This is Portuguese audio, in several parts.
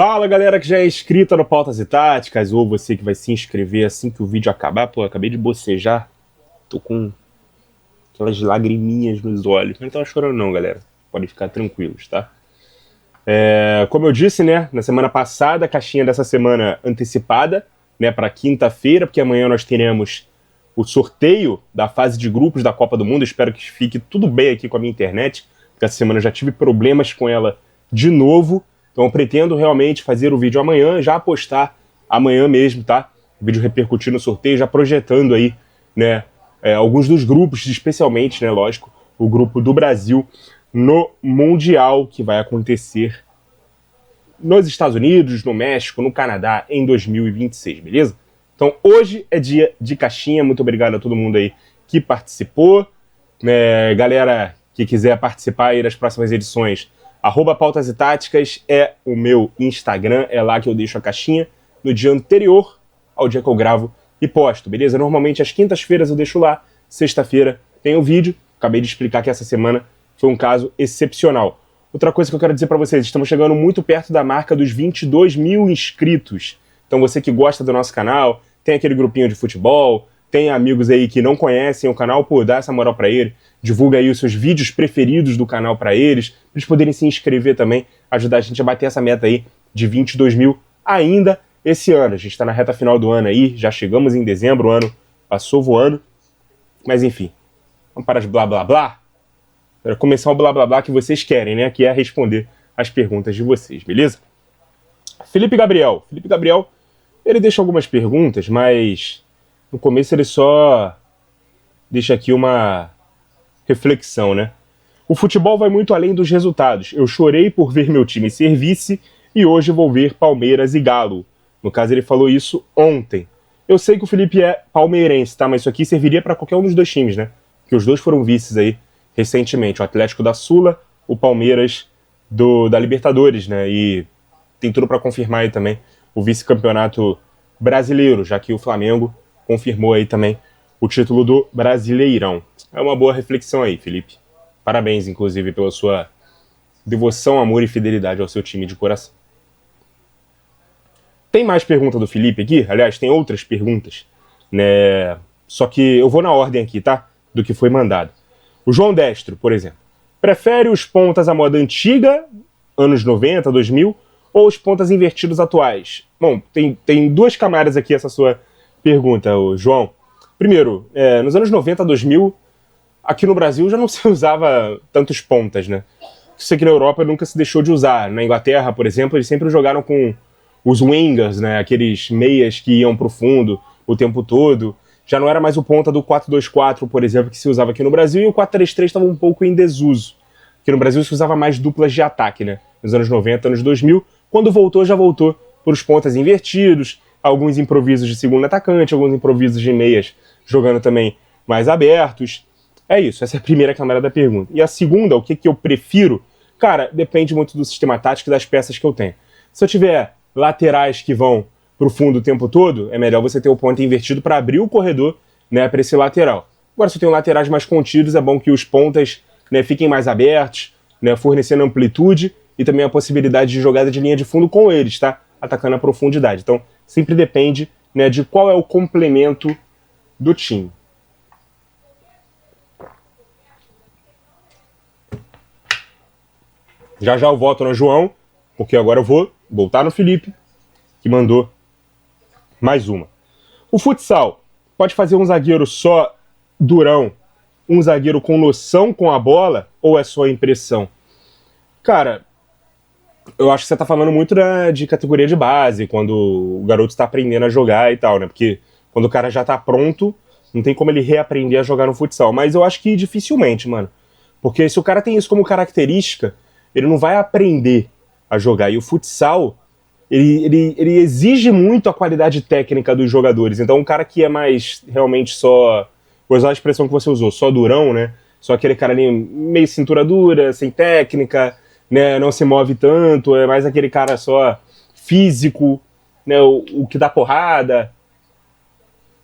Fala galera que já é inscrita no Pautas e Táticas, ou você que vai se inscrever assim que o vídeo acabar. Pô, acabei de bocejar, tô com aquelas lagriminhas nos olhos. Não tava chorando não, galera, podem ficar tranquilos, tá? Como eu disse, né, na semana passada, a caixinha dessa semana antecipada, né, para quinta-feira, porque amanhã nós teremos o sorteio da fase de grupos da Copa do Mundo. Eu espero que fique tudo bem aqui com a minha internet, porque essa semana eu já tive problemas com ela de novo. Então eu pretendo realmente fazer o vídeo amanhã, já postar amanhã mesmo, tá? O vídeo repercutindo no sorteio, já projetando aí, né, alguns dos grupos, especialmente, né, lógico, o grupo do Brasil no Mundial, que vai acontecer nos Estados Unidos, no México, no Canadá, em 2026, beleza? Então hoje é dia de caixinha, muito obrigado a todo mundo aí que participou, né, galera que quiser participar aí das próximas edições, @Pautas e Táticas é o meu Instagram, é lá que eu deixo a caixinha no dia anterior ao dia que eu gravo e posto, beleza? Normalmente às quintas-feiras eu deixo lá, sexta-feira tem o vídeo. Acabei de explicar que essa semana foi um caso excepcional. Outra coisa que eu quero dizer para vocês, estamos chegando muito perto da marca dos 22 mil inscritos. Então você que gosta do nosso canal, tem aquele grupinho de futebol, tem amigos aí que não conhecem o canal, pô, dá essa moral para ele, divulga aí os seus vídeos preferidos do canal para eles poderem se inscrever também, ajudar a gente a bater essa meta aí de 22 mil ainda esse ano. A gente está na reta final do ano aí, já chegamos em dezembro, o ano passou voando, mas enfim, vamos parar de blá blá blá, para começar o blá blá blá que vocês querem, né, que é responder as perguntas de vocês, beleza? Felipe Gabriel, ele deixa algumas perguntas, mas no começo ele só deixa aqui uma reflexão, né? O futebol vai muito além dos resultados. Eu chorei por ver meu time ser vice e hoje vou ver Palmeiras e Galo. No caso, ele falou isso ontem. Eu sei que o Felipe é palmeirense, tá? Mas isso aqui serviria para qualquer um dos dois times, né? Porque os dois foram vices aí recentemente. O Atlético da Sula, o Palmeiras da Libertadores, né? E tem tudo para confirmar aí também o vice-campeonato brasileiro, já que o Flamengo confirmou aí também o título do Brasileirão. É uma boa reflexão aí, Felipe. Parabéns, inclusive, pela sua devoção, amor e fidelidade ao seu time de coração. Tem mais pergunta do Felipe aqui? Aliás, tem outras perguntas, né? Só que eu vou na ordem aqui, tá? Do que foi mandado. O João Destro, por exemplo, prefere os pontas à moda antiga, anos 90, 2000, ou os pontas invertidos atuais? Bom, tem duas camadas aqui essa sua pergunta, João. Primeiro, nos anos 90, 2000, aqui no Brasil já não se usava tantos pontas, né? Isso aqui na Europa nunca se deixou de usar. Na Inglaterra, por exemplo, eles sempre jogaram com os wingers, né? Aqueles meias que iam pro fundo o tempo todo. Já não era mais o ponta do 4-2-4, por exemplo, que se usava aqui no Brasil, e o 4-3-3 estava um pouco em desuso. Aqui no Brasil se usava mais duplas de ataque, né? Nos anos 90, anos 2000. Quando voltou, já voltou por os pontas invertidos, alguns improvisos de segundo atacante, alguns improvisos de meias jogando também mais abertos. É isso, essa é a primeira camada da pergunta. E a segunda, o que eu prefiro? Cara, depende muito do sistema tático e das peças que eu tenho. Se eu tiver laterais que vão pro fundo o tempo todo, é melhor você ter o ponta invertido para abrir o corredor, né, para esse lateral. Agora, se eu tenho laterais mais contidos, é bom que os pontas, né, fiquem mais abertos, né, fornecendo amplitude e também a possibilidade de jogada de linha de fundo com eles, tá? Atacando a profundidade. Então, sempre depende, né, de qual é o complemento do time. Já eu volto no João, porque agora eu vou voltar no Felipe, que mandou mais uma. O futsal pode fazer um zagueiro só durão, um zagueiro com noção com a bola, ou é só impressão? Cara, eu acho que você tá falando muito de categoria de base, quando o garoto está aprendendo a jogar e tal, né? Porque quando o cara já tá pronto, não tem como ele reaprender a jogar no futsal. Mas eu acho que dificilmente, mano. Porque se o cara tem isso como característica, ele não vai aprender a jogar. E o futsal, ele exige muito a qualidade técnica dos jogadores. Então um cara que é mais realmente só, vou usar a expressão que você usou, só durão, né? Só aquele cara ali meio cintura dura, sem técnica, né? Não se move tanto, é mais aquele cara só físico, né? O que dá porrada,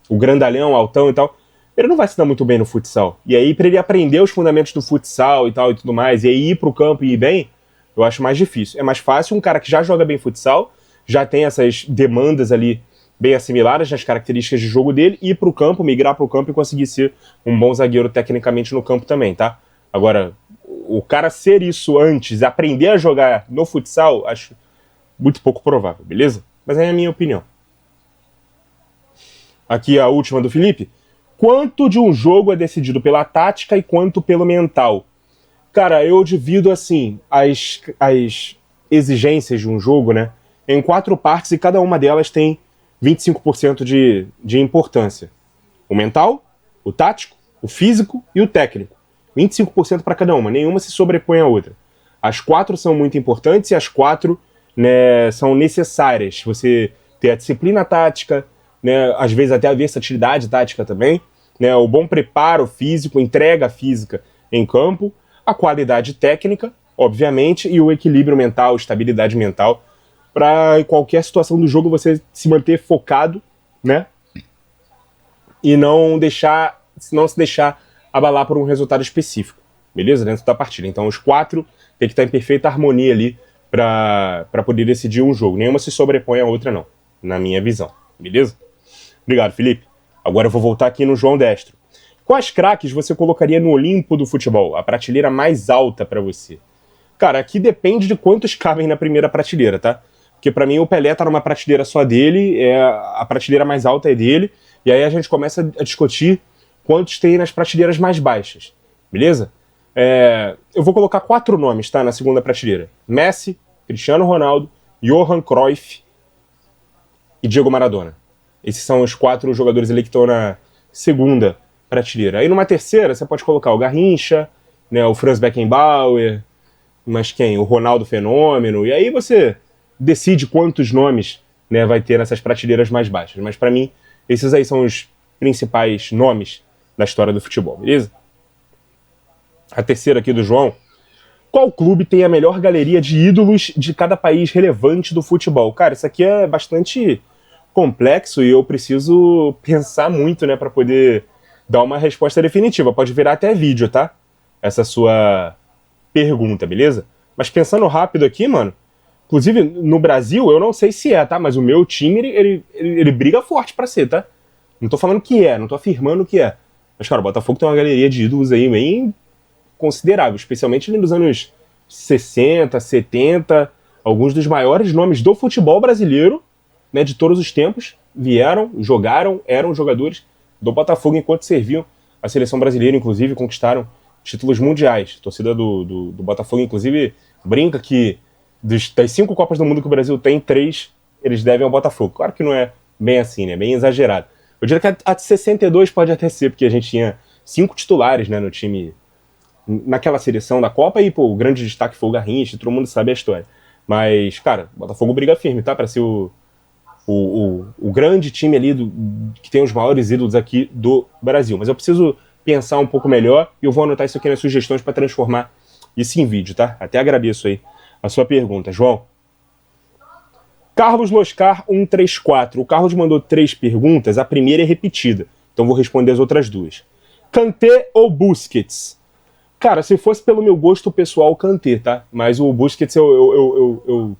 o grandalhão, altão e tal. Ele não vai se dar muito bem no futsal. E aí, para ele aprender os fundamentos do futsal e tal e tudo mais, e aí ir pro campo e ir bem, eu acho mais difícil. É mais fácil um cara que já joga bem futsal, já tem essas demandas ali bem assimiladas nas características de jogo dele, ir para o campo, migrar para o campo e conseguir ser um bom zagueiro tecnicamente no campo também, tá? Agora, o cara ser isso antes, aprender a jogar no futsal, acho muito pouco provável, beleza? Mas é a minha opinião. Aqui a última do Felipe. Quanto de um jogo é decidido pela tática e quanto pelo mental? Cara, eu divido assim as exigências de um jogo, né, em 4 partes e cada uma delas tem 25% de importância. O mental, o tático, o físico e o técnico. 25% para cada uma, nenhuma se sobrepõe à outra. As 4 são muito importantes e as 4, né, são necessárias. Você ter a disciplina tática, né, às vezes até a versatilidade tática também, né, o bom preparo físico, entrega física em campo, a qualidade técnica, obviamente, e o equilíbrio mental, estabilidade mental, para em qualquer situação do jogo você se manter focado, né? E não se deixar abalar por um resultado específico, beleza? Dentro da partida. Então os 4 tem que estar em perfeita harmonia ali para poder decidir um jogo. Nenhuma se sobrepõe à outra, não, na minha visão, beleza? Obrigado, Felipe. Agora eu vou voltar aqui no João Destro. Quais craques você colocaria no Olimpo do futebol? A prateleira mais alta para você? Cara, aqui depende de quantos cabem na primeira prateleira, tá? Porque para mim o Pelé tá numa prateleira só dele, a prateleira mais alta é dele, e aí a gente começa a discutir quantos tem nas prateleiras mais baixas, beleza? Eu vou colocar 4 nomes, tá, na segunda prateleira. Messi, Cristiano Ronaldo, Johan Cruyff e Diego Maradona. Esses são os 4 jogadores ali que estão na segunda prateleira. Aí numa terceira você pode colocar o Garrincha, né, o Franz Beckenbauer, mas quem? O Ronaldo Fenômeno. E aí você decide quantos nomes, né, vai ter nessas prateleiras mais baixas. Mas para mim, esses aí são os principais nomes da história do futebol, beleza? A terceira aqui do João. Qual clube tem a melhor galeria de ídolos de cada país relevante do futebol? Cara, isso aqui é bastante complexo e eu preciso pensar muito, né, para poder dar uma resposta definitiva. Pode virar até vídeo, tá? Essa sua pergunta, beleza? Mas pensando rápido aqui, mano, inclusive no Brasil, eu não sei se tá? Mas o meu time, ele briga forte pra ser, tá? Não tô falando que não tô afirmando que é. Mas, cara, o Botafogo tem uma galeria de ídolos aí bem considerável, especialmente nos anos 60, 70. Alguns dos maiores nomes do futebol brasileiro, né, de todos os tempos, vieram, jogaram, eram jogadores do Botafogo enquanto serviam a seleção brasileira, inclusive conquistaram títulos mundiais. A torcida do Botafogo, inclusive, brinca que das 5 Copas do Mundo que o Brasil tem, 3 eles devem ao Botafogo. Claro que não é bem assim, né? Bem exagerado. Eu diria que a de 62 pode até ser, porque a gente tinha 5 titulares, né, no time, naquela seleção da Copa, e pô, o grande destaque foi o Garrincha, todo mundo sabe a história. Mas, cara, o Botafogo briga firme, tá? Para ser o grande time ali que tem os maiores ídolos aqui do Brasil. Mas eu preciso pensar um pouco melhor e eu vou anotar isso aqui nas sugestões para transformar isso em vídeo, tá? Até agradeço aí a sua pergunta, João. Carlos Loscar 134. O Carlos mandou 3 perguntas, a primeira é repetida, então vou responder as outras 2. Kanté ou Busquets? Cara, se fosse pelo meu gosto pessoal, Kanté, tá? Mas o Busquets eu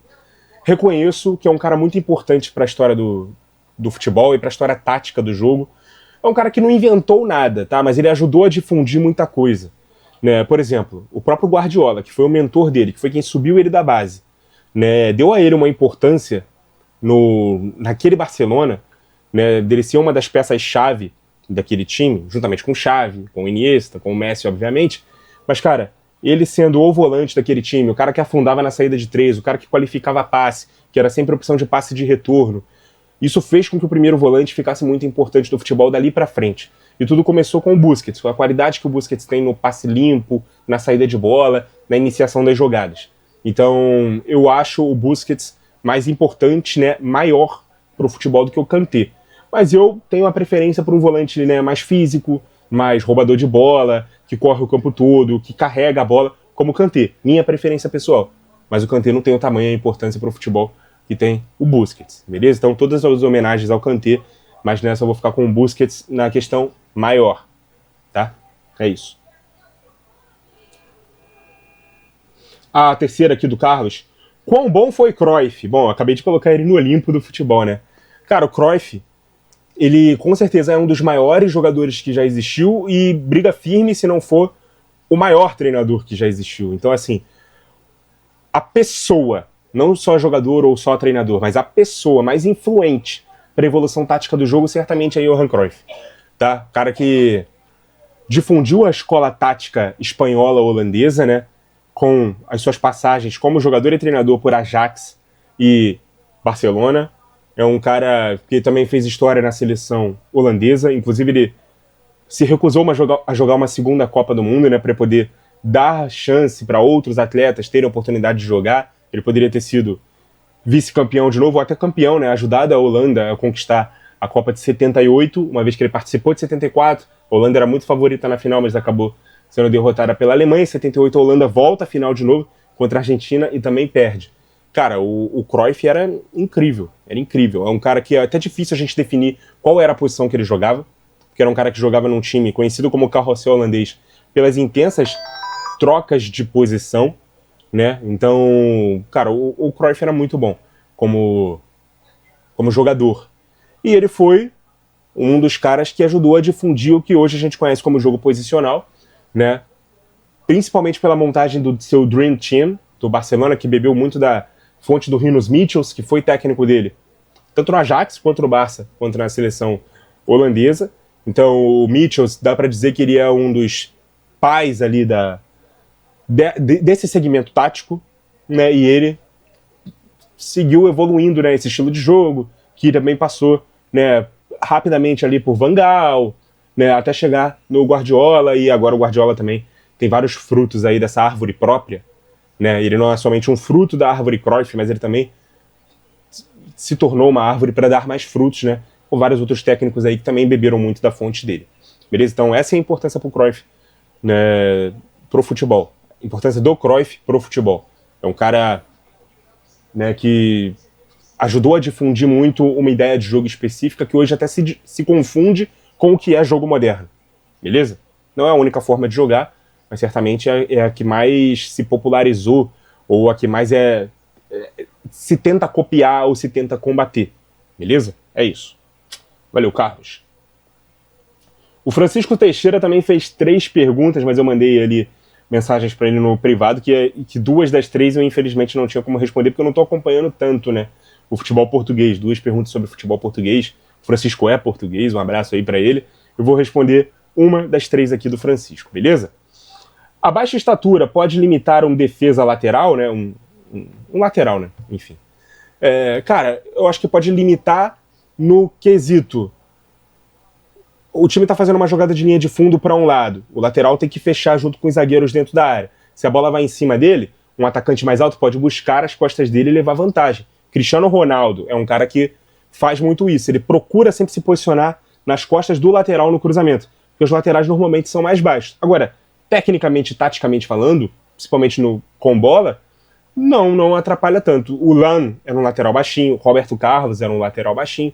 reconheço que é um cara muito importante para a história do futebol e para a história tática do jogo. É um cara que não inventou nada, tá? Mas ele ajudou a difundir muita coisa, né? Por exemplo, o próprio Guardiola, que foi o mentor dele, que foi quem subiu ele da base, né? Deu a ele uma importância naquele Barcelona, né? Dele ser uma das peças-chave daquele time, juntamente com o Xavi, com o Iniesta, com o Messi, obviamente. Mas, cara, ele sendo o volante daquele time, o cara que afundava na saída de 3, o cara que qualificava passe, que era sempre opção de passe de retorno, isso fez com que o primeiro volante ficasse muito importante do futebol dali pra frente. E tudo começou com o Busquets, com a qualidade que o Busquets tem no passe limpo, na saída de bola, na iniciação das jogadas. Então, eu acho o Busquets mais importante, né, maior pro futebol do que o Kanté. Mas eu tenho uma preferência por um volante, né, mais físico, mais roubador de bola, que corre o campo todo, que carrega a bola, como o Kanté. Minha preferência pessoal. Mas o Kanté não tem o tamanho e a importância pro futebol que tem o Busquets, beleza? Então todas as homenagens ao Kanté, mas nessa eu vou ficar com o Busquets na questão maior, tá? É isso. A terceira aqui do Carlos. Quão bom foi Cruyff? Bom, acabei de colocar ele no Olimpo do futebol, né? Cara, o Cruyff, ele com certeza é um dos maiores jogadores que já existiu e briga firme se não for o maior treinador que já existiu. Então, assim, a pessoa, não só jogador ou só treinador, mas a pessoa mais influente para a evolução tática do jogo certamente é Johan Cruyff. Tá? Cara que difundiu a escola tática espanhola holandesa, né? Com as suas passagens como jogador e treinador por Ajax e Barcelona. É um cara que também fez história na seleção holandesa. Inclusive, ele se recusou a jogar uma segunda Copa do Mundo, né, para poder dar chance para outros atletas terem a oportunidade de jogar. Ele poderia ter sido vice-campeão de novo, ou até campeão, né, ajudado a Holanda a conquistar a Copa de 78, uma vez que ele participou de 74. A Holanda era muito favorita na final, mas acabou sendo derrotada pela Alemanha. Em 78, a Holanda volta à final de novo contra a Argentina e também perde. Cara, o Cruyff era incrível. É um cara que é até difícil a gente definir qual era a posição que ele jogava, porque era um cara que jogava num time conhecido como carrossel holandês pelas intensas trocas de posição, né? Então, cara, o Cruyff era muito bom como jogador. E ele foi um dos caras que ajudou a difundir o que hoje a gente conhece como jogo posicional, né? Principalmente pela montagem do seu Dream Team, do Barcelona, que bebeu muito da fonte do Rinus Michels, que foi técnico dele, tanto no Ajax quanto no Barça, quanto na seleção holandesa. Então o Michels, dá para dizer que ele é um dos pais ali desse segmento tático, né? E ele seguiu evoluindo, né, esse estilo de jogo, que também passou, né, rapidamente ali por Van Gaal, né, até chegar no Guardiola, e agora o Guardiola também tem vários frutos aí dessa árvore própria, né? Ele não é somente um fruto da árvore Cruyff, mas ele também se tornou uma árvore para dar mais frutos, né? Com vários outros técnicos aí que também beberam muito da fonte dele. Beleza? Então essa é a importância pro Cruyff, né, pro futebol. A importância do Cruyff pro futebol. É um cara, né, que ajudou a difundir muito uma ideia de jogo específica que hoje até se confunde com o que é jogo moderno. Beleza? Não é a única forma de jogar, mas certamente é a que mais se popularizou, ou a que mais se tenta copiar ou se tenta combater. Beleza? É isso. Valeu, Carlos. O Francisco Teixeira também fez 3 perguntas, mas eu mandei ali mensagens para ele no privado, que 2 das 3 eu infelizmente não tinha como responder, porque eu não estou acompanhando tanto, né, o futebol português. 2 perguntas sobre futebol português. O Francisco é português, um abraço aí para ele. Eu vou responder uma das 3 aqui do Francisco, beleza? A baixa estatura pode limitar um defesa lateral, né? Um lateral, né? Enfim. Cara, eu acho que pode limitar no quesito. O time tá fazendo uma jogada de linha de fundo para um lado. O lateral tem que fechar junto com os zagueiros dentro da área. Se a bola vai em cima dele, um atacante mais alto pode buscar as costas dele e levar vantagem. Cristiano Ronaldo é um cara que faz muito isso. Ele procura sempre se posicionar nas costas do lateral no cruzamento, porque os laterais normalmente são mais baixos. Agora, tecnicamente e taticamente falando, principalmente com bola, não atrapalha tanto. O Lan era um lateral baixinho, o Roberto Carlos era um lateral baixinho.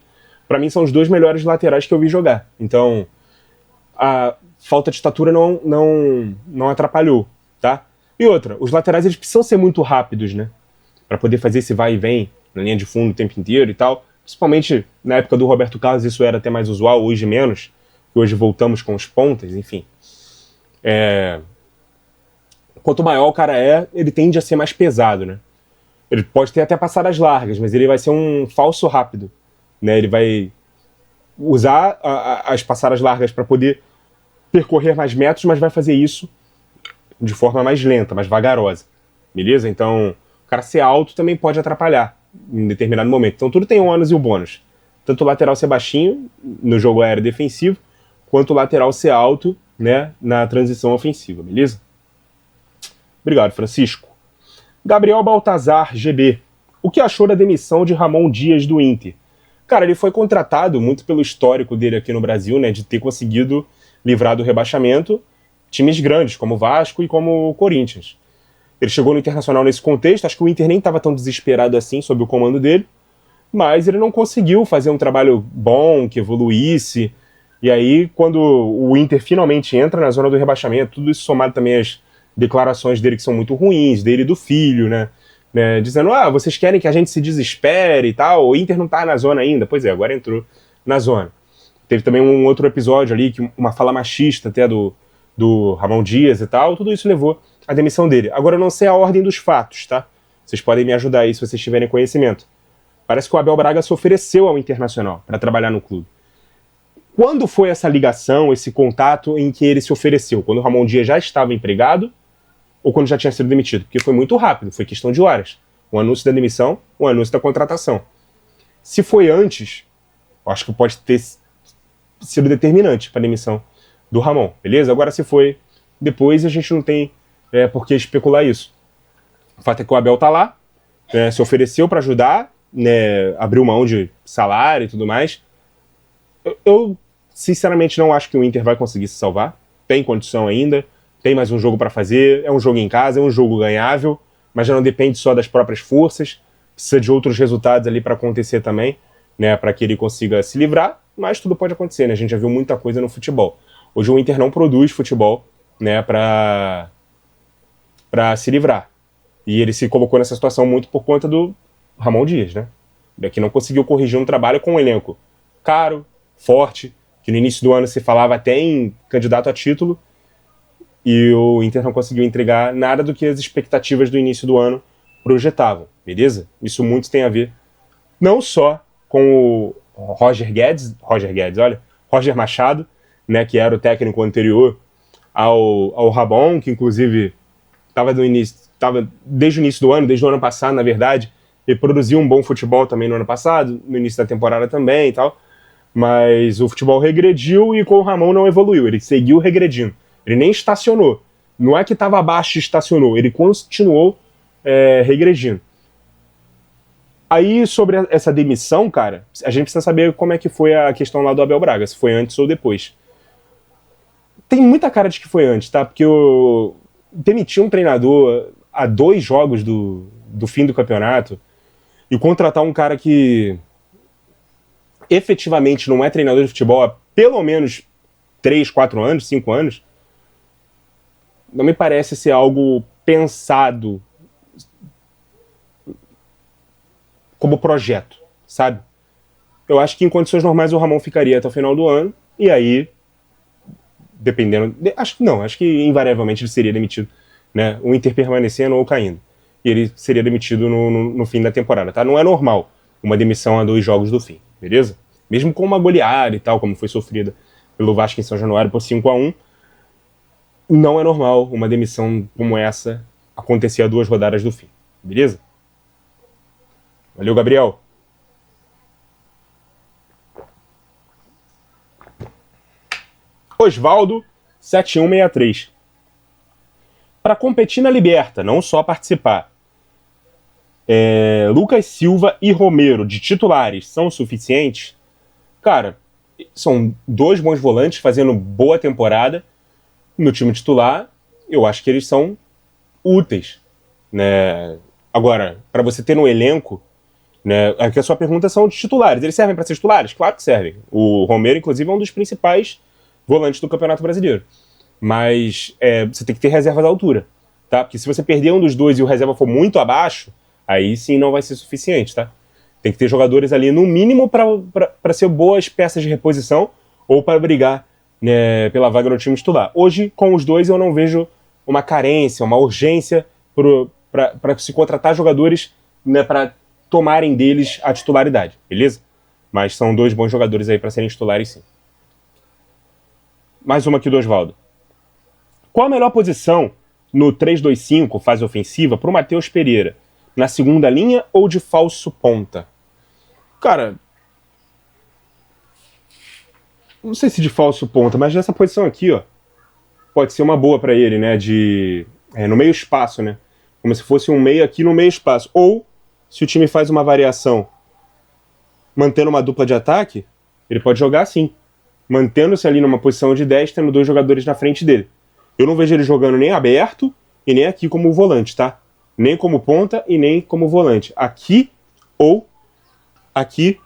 Para mim são os 2 melhores laterais que eu vi jogar. Então, a falta de estatura não atrapalhou, tá? E outra, os laterais eles precisam ser muito rápidos, né? Para poder fazer esse vai e vem na linha de fundo o tempo inteiro e tal. Principalmente na época do Roberto Carlos isso era até mais usual, hoje menos. Que hoje voltamos com os pontas, enfim. Quanto maior o cara ele tende a ser mais pesado, né? Ele pode ter até passadas largas, mas ele vai ser um falso rápido, né? Ele vai usar as passadas largas para poder percorrer mais metros, mas vai fazer isso de forma mais lenta, mais vagarosa, beleza? Então, o cara ser alto também pode atrapalhar em determinado momento. Então, tudo tem um ônus e um bônus. Tanto o lateral ser baixinho no jogo aéreo defensivo, quanto o lateral ser alto, né, na transição ofensiva, beleza? Obrigado, Francisco. Gabriel Baltazar, GB. O que achou da demissão de Ramon Dias do Inter? Cara, ele foi contratado muito pelo histórico dele aqui no Brasil, né, de ter conseguido livrar do rebaixamento times grandes, como o Vasco e como o Corinthians. Ele chegou no Internacional nesse contexto, acho que o Inter nem estava tão desesperado assim sob o comando dele, mas ele não conseguiu fazer um trabalho bom, que evoluísse. E aí, quando o Inter finalmente entra na zona do rebaixamento, tudo isso somado também às declarações dele que são muito ruins, dele e do filho, né? Dizendo, vocês querem que a gente se desespere e tal, o Inter não tá na zona ainda. Pois é, agora entrou na zona. Teve também um outro episódio ali, que uma fala machista até do Ramon Dias e tal, tudo isso levou à demissão dele. Agora eu não sei a ordem dos fatos, tá? Vocês podem me ajudar aí se vocês tiverem conhecimento. Parece que o Abel Braga se ofereceu ao Internacional para trabalhar no clube. Quando foi essa ligação, esse contato em que ele se ofereceu? Quando o Ramon Dias já estava empregado ou quando já tinha sido demitido? Porque foi muito rápido, foi questão de horas. O anúncio da demissão, o anúncio da contratação. Se foi antes, eu acho que pode ter sido determinante para a demissão do Ramon, beleza? Agora, se foi depois, a gente não tem por que especular isso. O fato é que o Abel tá lá, se ofereceu para ajudar, abriu mão de salário e tudo mais. Eu, sinceramente, não acho que o Inter vai conseguir se salvar. Tem condição ainda, tem mais um jogo para fazer, é um jogo em casa, é um jogo ganhável, mas já não depende só das próprias forças, precisa de outros resultados ali para acontecer também, para que ele consiga se livrar, mas tudo pode acontecer, né? A gente já viu muita coisa no futebol. Hoje o Inter não produz futebol, para se livrar. E ele se colocou nessa situação muito por conta do Ramon Dias, né? Que não conseguiu corrigir um trabalho com um elenco caro, forte, que no início do ano se falava até em candidato a título, e o Inter não conseguiu entregar nada do que as expectativas do início do ano projetavam, beleza? Isso muito tem a ver não só com o Roger Machado, né, que era o técnico anterior ao Ramon, que inclusive estava desde o início do ano, desde o ano passado, na verdade, ele produziu um bom futebol também no ano passado, no início da temporada também e tal, mas o futebol regrediu e com o Ramon não evoluiu, ele seguiu regredindo. Ele nem estacionou. Não é que estava abaixo e estacionou, ele continuou regredindo. Aí, sobre essa demissão, cara, a gente precisa saber como é que foi a questão lá do Abel Braga, se foi antes ou depois. Tem muita cara de que foi antes, tá? Porque demitir um treinador a 2 jogos do fim do campeonato e contratar um cara que efetivamente não é treinador de futebol há pelo menos 3, 4 anos, 5 anos, não me parece ser algo pensado como projeto, sabe? Eu acho que em condições normais o Ramon ficaria até o final do ano, e aí, dependendo... Acho que invariavelmente ele seria demitido, né? O Inter permanecendo ou caindo. E ele seria demitido no fim da temporada, tá? Não é normal uma demissão a 2 jogos do fim, beleza? Mesmo com uma goleada e tal, como foi sofrida pelo Vasco em São Januário por 5-1, não é normal uma demissão como essa acontecer a 2 rodadas do fim, beleza? Valeu, Gabriel. Osvaldo, 7163. Para competir na Liberta, não só participar, Lucas Silva e Romero de titulares são suficientes? Cara, são 2 bons volantes fazendo boa temporada no time titular. Eu acho que eles são úteis, né? Agora, para você ter no elenco, né, aqui a sua pergunta são de titulares. Eles servem para ser titulares? Claro que servem. O Romero, inclusive, é um dos principais volantes do Campeonato Brasileiro. Mas você tem que ter reservas à altura, tá? Porque se você perder um dos 2 e o reserva for muito abaixo, aí sim não vai ser suficiente, tá? Tem que ter jogadores ali, no mínimo, para ser boas peças de reposição ou para brigar, né, pela vaga no time titular. Hoje, com os 2, eu não vejo uma carência, uma urgência para se contratar jogadores, né, para tomarem deles a titularidade, beleza? Mas são 2 bons jogadores aí para serem titulares, sim. Mais uma aqui do Osvaldo. Qual a melhor posição no 3-2-5, fase ofensiva, para o Matheus Pereira? Na segunda linha ou de falso ponta? Cara, não sei se de falso ponta, mas nessa posição aqui, ó, pode ser uma boa para ele, né? No meio espaço, né? Como se fosse um meio aqui no meio espaço. Ou, se o time faz uma variação mantendo uma dupla de ataque, ele pode jogar assim, mantendo-se ali numa posição de 10, tendo 2 jogadores na frente dele. Eu não vejo ele jogando nem aberto e nem aqui como volante, tá? Nem como ponta e nem como volante. Aqui ou aqui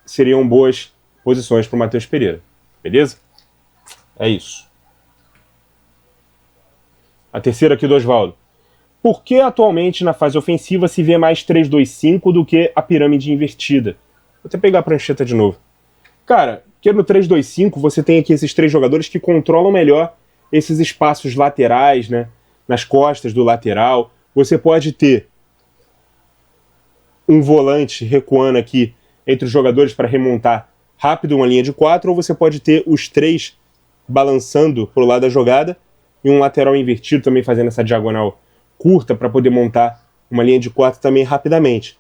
seriam boas posições para o Matheus Pereira. Beleza? É isso. A terceira aqui do Oswaldo. Por que atualmente na fase ofensiva se vê mais 3-2-5 do que a pirâmide invertida? Vou até pegar a prancheta de novo. Cara, porque no 3-2-5 você tem aqui esses três jogadores que controlam melhor esses espaços laterais, né? Nas costas do lateral. Você pode ter um volante recuando aqui entre os jogadores para remontar rápido uma linha de 4, ou você pode ter os três balançando pro lado da jogada e um lateral invertido também fazendo essa diagonal curta para poder montar uma linha de 4 também rapidamente.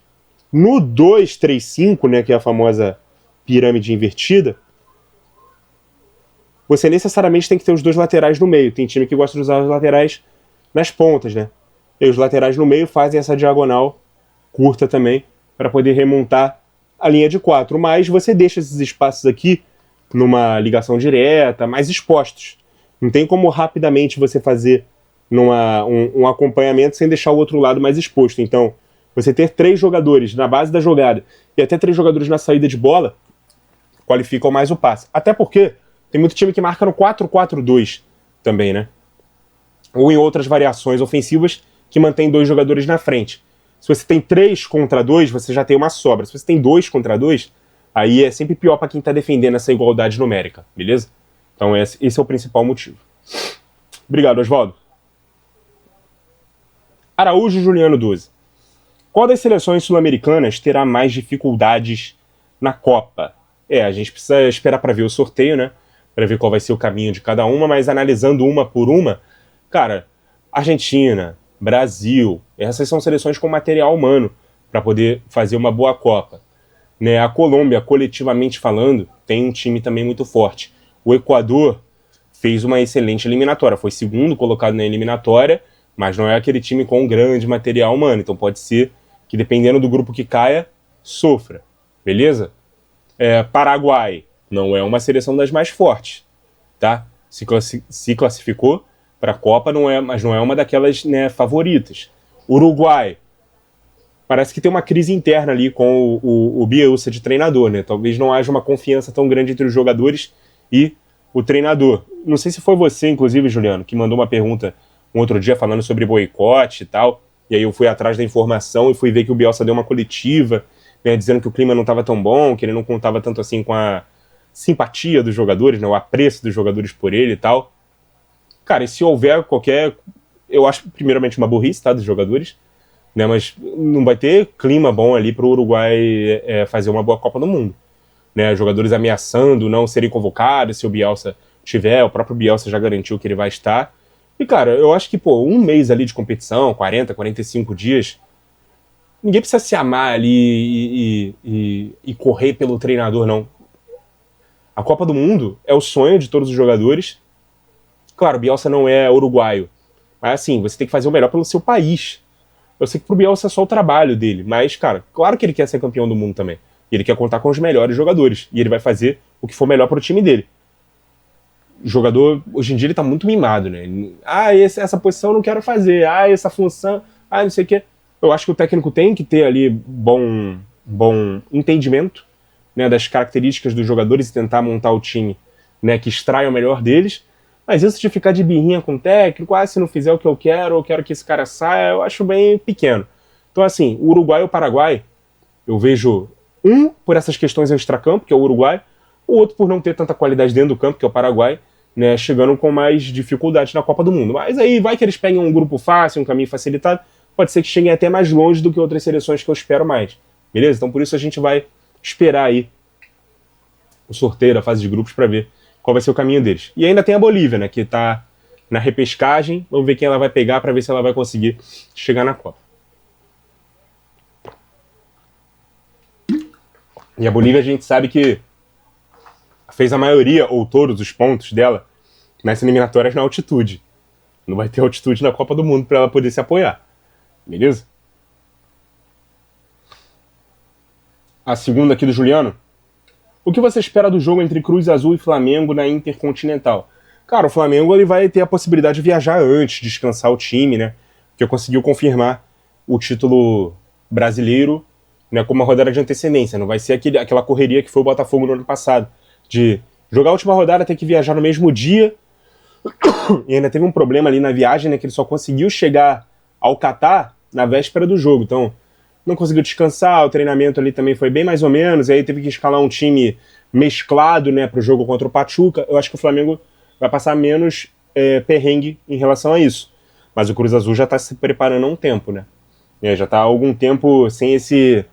No 2-3-5, né, que é a famosa pirâmide invertida, você necessariamente tem que ter os dois laterais no meio. Tem time que gosta de usar os laterais nas pontas, né? E os laterais no meio fazem essa diagonal curta também para poder remontar a linha de 4. Mas você deixa esses espaços aqui numa ligação direta, mais expostos. Não tem como rapidamente você fazer um acompanhamento sem deixar o outro lado mais exposto. Então, você ter 3 jogadores na base da jogada e até 3 jogadores na saída de bola qualificam mais o passe. Até porque tem muito time que marca no 4-4-2 também, né? Ou em outras variações ofensivas que mantém 2 jogadores na frente. Se você tem 3 contra 2, você já tem uma sobra. Se você tem 2 contra 2, aí é sempre pior para quem está defendendo essa igualdade numérica, beleza? Então esse é o principal motivo. Obrigado, Oswaldo. Araújo Juliano 12. Qual das seleções sul-americanas terá mais dificuldades na Copa? A gente precisa esperar para ver o sorteio, né? Para ver qual vai ser o caminho de cada uma, mas analisando uma por uma, cara, Argentina, Brasil, essas são seleções com material humano para poder fazer uma boa Copa. Né? A Colômbia, coletivamente falando, tem um time também muito forte. O Equador fez uma excelente eliminatória, foi segundo colocado na eliminatória, mas não é aquele time com um grande material humano, então pode ser que dependendo do grupo que caia, sofra, beleza? Paraguai não é uma seleção das mais fortes, tá? Se classificou para a Copa, mas não é uma daquelas, né, favoritas. Uruguai parece que tem uma crise interna ali com o Bielsa de treinador, né? Talvez não haja uma confiança tão grande entre os jogadores e o treinador. Não sei se foi você, inclusive, Juliano, que mandou uma pergunta um outro dia falando sobre boicote e tal, e aí eu fui atrás da informação e fui ver que o Bielsa deu uma coletiva, né, dizendo que o clima não estava tão bom, que ele não contava tanto assim com a simpatia dos jogadores, né, o apreço dos jogadores por ele e tal. Cara, e se houver qualquer... Eu acho, primeiramente, uma burrice, tá, dos jogadores, né, mas não vai ter clima bom ali para o Uruguai fazer uma boa Copa do Mundo. Né, jogadores ameaçando não serem convocados, se o Bielsa tiver, o próprio Bielsa já garantiu que ele vai estar. E, cara, eu acho que, um mês ali de competição, 40, 45 dias, ninguém precisa se amar ali e correr pelo treinador, não. A Copa do Mundo é o sonho de todos os jogadores. Claro, o Bielsa não é uruguaio, mas, assim, você tem que fazer o melhor pelo seu país. Eu sei que pro Bielsa é só o trabalho dele, mas, cara, claro que ele quer ser campeão do mundo também. E ele quer contar com os melhores jogadores. E ele vai fazer o que for melhor pro time dele. O jogador, hoje em dia, ele tá muito mimado, né? Essa posição eu não quero fazer. Essa função, não sei o quê. Eu acho que o técnico tem que ter ali bom entendimento, né, das características dos jogadores e tentar montar o time, né, que extrai o melhor deles. Mas isso de ficar de birrinha com o técnico, se não fizer o que eu quero que esse cara saia, eu acho bem pequeno. Então, assim, o Uruguai e o Paraguai, eu vejo por essas questões extracampo, que é o Uruguai, o outro por não ter tanta qualidade dentro do campo, que é o Paraguai, né, chegando com mais dificuldade na Copa do Mundo. Mas aí vai que eles peguem um grupo fácil, um caminho facilitado, pode ser que cheguem até mais longe do que outras seleções que eu espero mais. Beleza? Então por isso a gente vai esperar aí o sorteio da fase de grupos para ver qual vai ser o caminho deles. E ainda tem a Bolívia, né, que tá na repescagem. Vamos ver quem ela vai pegar para ver se ela vai conseguir chegar na Copa. E a Bolívia a gente sabe que fez a maioria ou todos os pontos dela nessas eliminatórias na altitude. Não vai ter altitude na Copa do Mundo para ela poder se apoiar. Beleza? A segunda aqui do Juliano. O que você espera do jogo entre Cruz Azul e Flamengo na Intercontinental? Cara, o Flamengo ele vai ter a possibilidade de viajar antes, descansar o time, né? Porque conseguiu confirmar o título brasileiro, né, com uma rodada de antecedência. Não vai ser aquela correria que foi o Botafogo no ano passado, de jogar a última rodada, ter que viajar no mesmo dia, E ainda teve um problema ali na viagem, né, que ele só conseguiu chegar ao Catar na véspera do jogo. Então, não conseguiu descansar, o treinamento ali também foi bem mais ou menos, e aí teve que escalar um time mesclado, né, para o jogo contra o Pachuca. Eu acho que o Flamengo vai passar menos perrengue em relação a isso. Mas o Cruz Azul já está se preparando há um tempo, né? Já está há algum tempo sem esse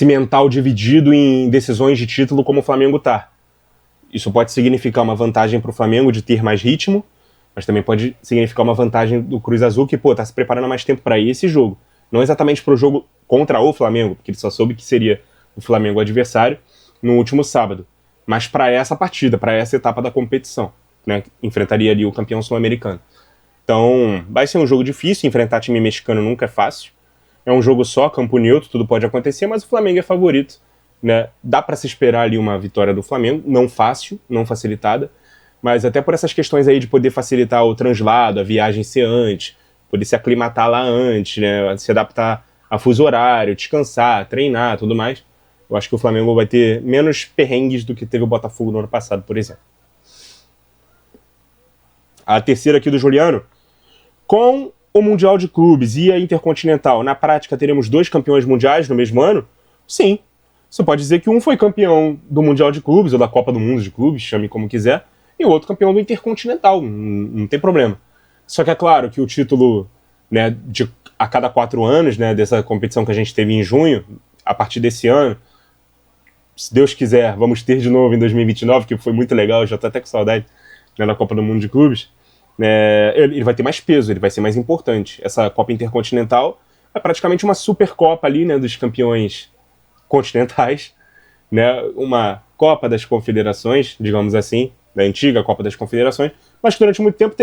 mental dividido em decisões de título como o Flamengo está. Isso pode significar uma vantagem para o Flamengo de ter mais ritmo, mas também pode significar uma vantagem do Cruz Azul que, tá se preparando há mais tempo para esse jogo. Não exatamente para o jogo contra o Flamengo, porque ele só soube que seria o Flamengo adversário no último sábado, mas para essa partida, para essa etapa da competição, né? Enfrentaria ali o campeão sul-americano. Então, vai ser um jogo difícil, enfrentar time mexicano nunca é fácil. É um jogo só, campo neutro, tudo pode acontecer, mas o Flamengo é favorito, né? Dá para se esperar ali uma vitória do Flamengo, não fácil, não facilitada, mas até por essas questões aí de poder facilitar o translado, a viagem ser antes, poder se aclimatar lá antes, né? Se adaptar a fuso horário, descansar, treinar, tudo mais. Eu acho que o Flamengo vai ter menos perrengues do que teve o Botafogo no ano passado, por exemplo. A terceira aqui do Juliano. Com o Mundial de Clubes e a Intercontinental, na prática teremos 2 campeões mundiais no mesmo ano? Sim. Você pode dizer que um foi campeão do Mundial de Clubes, ou da Copa do Mundo de Clubes, chame como quiser, e o outro campeão do Intercontinental, não tem problema. Só que é claro que o título, né, a cada 4 anos, né, dessa competição que a gente teve em junho, a partir desse ano, se Deus quiser, vamos ter de novo em 2029, que foi muito legal, eu já tô até com saudade, né, na Copa do Mundo de Clubes, ele vai ter mais peso, ele vai ser mais importante. Essa Copa Intercontinental é praticamente uma Supercopa ali, né, dos campeões continentais, né, uma Copa das Confederações, digamos assim, da antiga Copa das Confederações, mas que durante muito tempo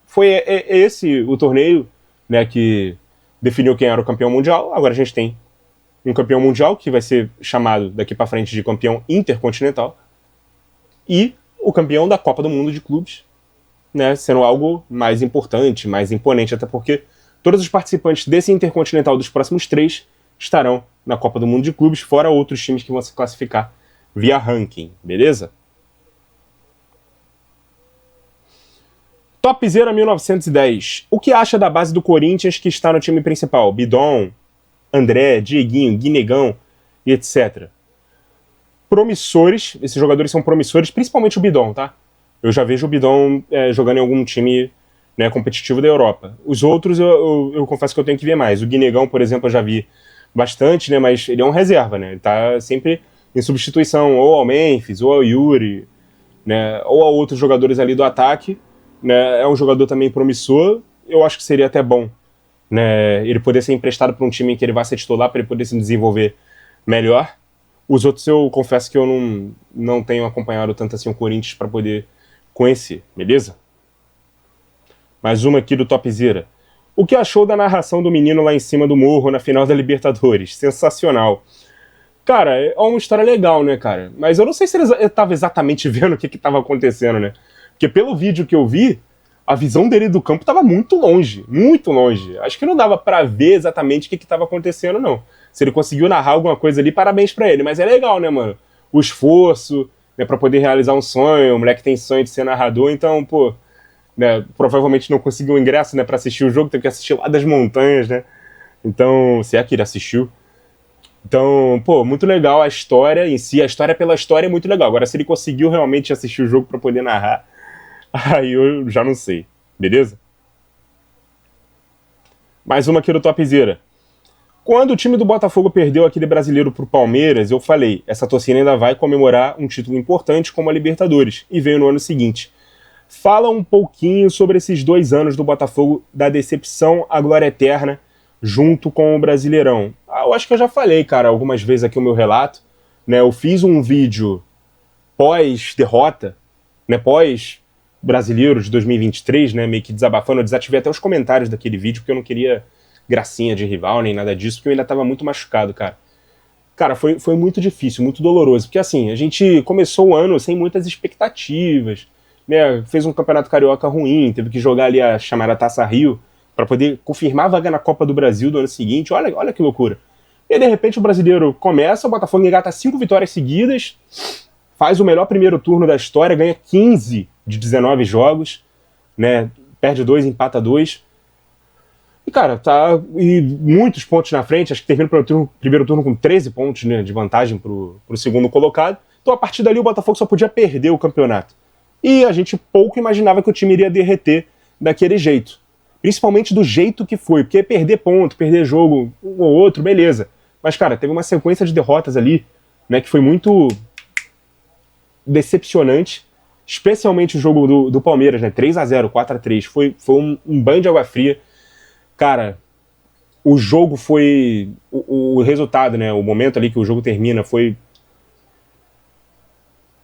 foi esse o torneio, né, que definiu quem era o campeão mundial. Agora a gente tem um campeão mundial que vai ser chamado daqui para frente de campeão intercontinental e o campeão da Copa do Mundo de Clubes, né, sendo algo mais importante, mais imponente, até porque todos os participantes desse Intercontinental dos próximos 3 estarão na Copa do Mundo de Clubes, fora outros times que vão se classificar via ranking, beleza? Topzera 1910. O que acha da base do Corinthians que está no time principal? Bidon, André, Dieguinho, Guinegão e etc. Promissores, esses jogadores são promissores, principalmente o Bidon, tá? Eu já vejo o Bidon jogando em algum time, né, competitivo da Europa. Os outros eu confesso que eu tenho que ver mais. O Guinegão, por exemplo, eu já vi bastante, né, mas ele é um reserva, né? Ele tá sempre em substituição ou ao Memphis, ou ao Yuri, né, ou a outros jogadores ali do ataque, né? É um jogador também promissor. Eu acho que seria até bom, né, ele poder ser emprestado para um time em que ele vai ser titular, para ele poder se desenvolver melhor. Os outros eu confesso que eu não tenho acompanhado tanto assim o Corinthians para poder conhecer, beleza? Mais uma aqui do Topzera. O que achou da narração do menino lá em cima do morro na final da Libertadores? Sensacional. Cara, é uma história legal, né, cara? Mas eu não sei se ele estava exatamente vendo o que estava acontecendo, né? Porque pelo vídeo que eu vi, a visão dele do campo estava muito longe, muito longe. Acho que não dava para ver exatamente o que estava acontecendo, não. Se ele conseguiu narrar alguma coisa ali, parabéns para ele. Mas é legal, né, mano? O esforço, né, para poder realizar um sonho. O moleque tem sonho de ser narrador, então, pô, né, provavelmente não conseguiu o ingresso, né, para assistir o jogo, teve que assistir lá das montanhas, né? Então, se é que ele assistiu. Então, pô, muito legal a história em si. A história pela história é muito legal. Agora, se ele conseguiu realmente assistir o jogo para poder narrar, aí eu já não sei, beleza? Mais uma aqui do Topzera. Quando o time do Botafogo perdeu aquele brasileiro pro Palmeiras, eu falei, essa torcida ainda vai comemorar um título importante como a Libertadores, e veio no ano seguinte. Fala um pouquinho sobre esses 2 anos do Botafogo, da decepção à glória eterna, junto com o Brasileirão. Eu acho que eu já falei, cara, algumas vezes aqui o meu relato, né? Eu fiz um vídeo pós-derrota, né, pós-brasileiro de 2023, né, meio que desabafando. Eu desativei até os comentários daquele vídeo, porque eu não queria gracinha de rival, nem nada disso, porque eu ainda estava muito machucado, cara. Cara, foi muito difícil, muito doloroso, porque assim, a gente começou o ano sem muitas expectativas, né, fez um campeonato carioca ruim, teve que jogar ali a chamada Taça Rio, para poder confirmar a vaga na Copa do Brasil do ano seguinte. Olha que loucura. E aí, de repente, o brasileiro começa, o Botafogo engata 5 vitórias seguidas, faz o melhor primeiro turno da história, ganha 15 de 19 jogos, né? Perde 2, empata 2. E, cara, tá e muitos pontos na frente. Acho que termina o primeiro turno com 13 pontos, né, de vantagem pro segundo colocado. Então, a partir dali, o Botafogo só podia perder o campeonato. E a gente pouco imaginava que o time iria derreter daquele jeito. Principalmente do jeito que foi. Porque perder ponto, perder jogo, um ou outro, beleza. Mas, cara, teve uma sequência de derrotas ali, né, que foi muito decepcionante. Especialmente o jogo do Palmeiras, né? 3-0, 4-3. Foi um banho de água fria. Cara, o jogo foi... O resultado, né? O momento ali que o jogo termina foi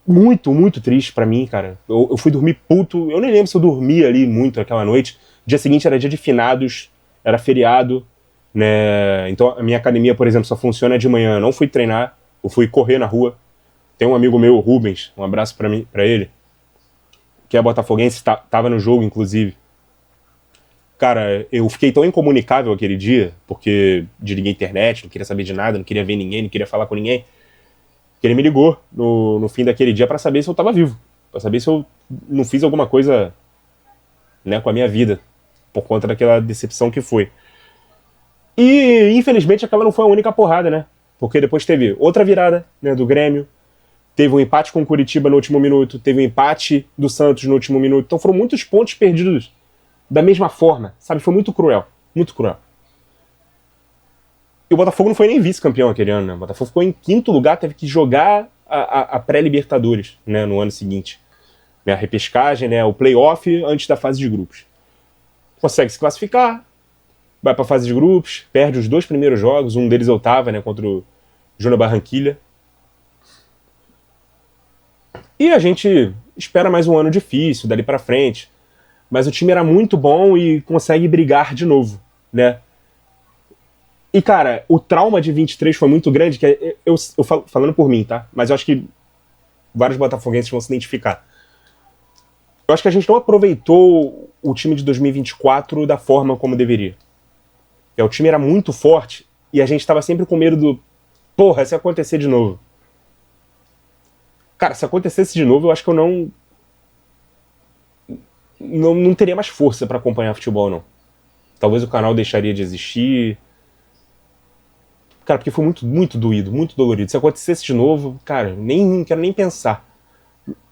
muito, muito triste pra mim, cara. Eu fui dormir puto. Eu nem lembro se eu dormi ali muito aquela noite. Dia seguinte era dia de finados, era feriado, né? Então a minha academia, por exemplo, só funciona de manhã. Eu não fui treinar, eu fui correr na rua. Tem um amigo meu, o Rubens, um abraço pra ele, que é botafoguense, tava no jogo, inclusive. Cara, eu fiquei tão incomunicável aquele dia, porque desliguei a internet, não queria saber de nada, não queria ver ninguém, não queria falar com ninguém, que ele me ligou no fim daquele dia pra saber se eu tava vivo, pra saber se eu não fiz alguma coisa, né, com a minha vida, por conta daquela decepção que foi. E, infelizmente, aquela não foi a única porrada, né? Porque depois teve outra virada, né, do Grêmio, teve um empate com o Curitiba no último minuto, teve um empate do Santos no último minuto, então foram muitos pontos perdidos da mesma forma, sabe? Foi muito cruel, muito cruel. E o Botafogo não foi nem vice-campeão aquele ano, né? O Botafogo ficou em quinto lugar, teve que jogar a pré-Libertadores, né, no ano seguinte. A repescagem, né, o play-off antes da fase de grupos. Consegue se classificar, vai para a fase de grupos, perde os 2 primeiros jogos, um deles eu tava, né, contra o Júnior Barranquilla. E a gente espera mais um ano difícil, dali para frente. Mas o time era muito bom e consegue brigar de novo, né? E, cara, o trauma de 23 foi muito grande, que eu falando por mim, tá? Mas eu acho que vários botafoguenses vão se identificar. Eu acho que a gente não aproveitou o time de 2024 da forma como deveria. O time era muito forte e a gente tava sempre com medo do... Porra, se acontecer de novo. Cara, se acontecesse de novo, eu acho que eu não teria mais força pra acompanhar futebol, não. Talvez o canal deixaria de existir. Cara, porque foi muito, muito doído, muito dolorido. Se acontecesse de novo, cara, não quero nem pensar.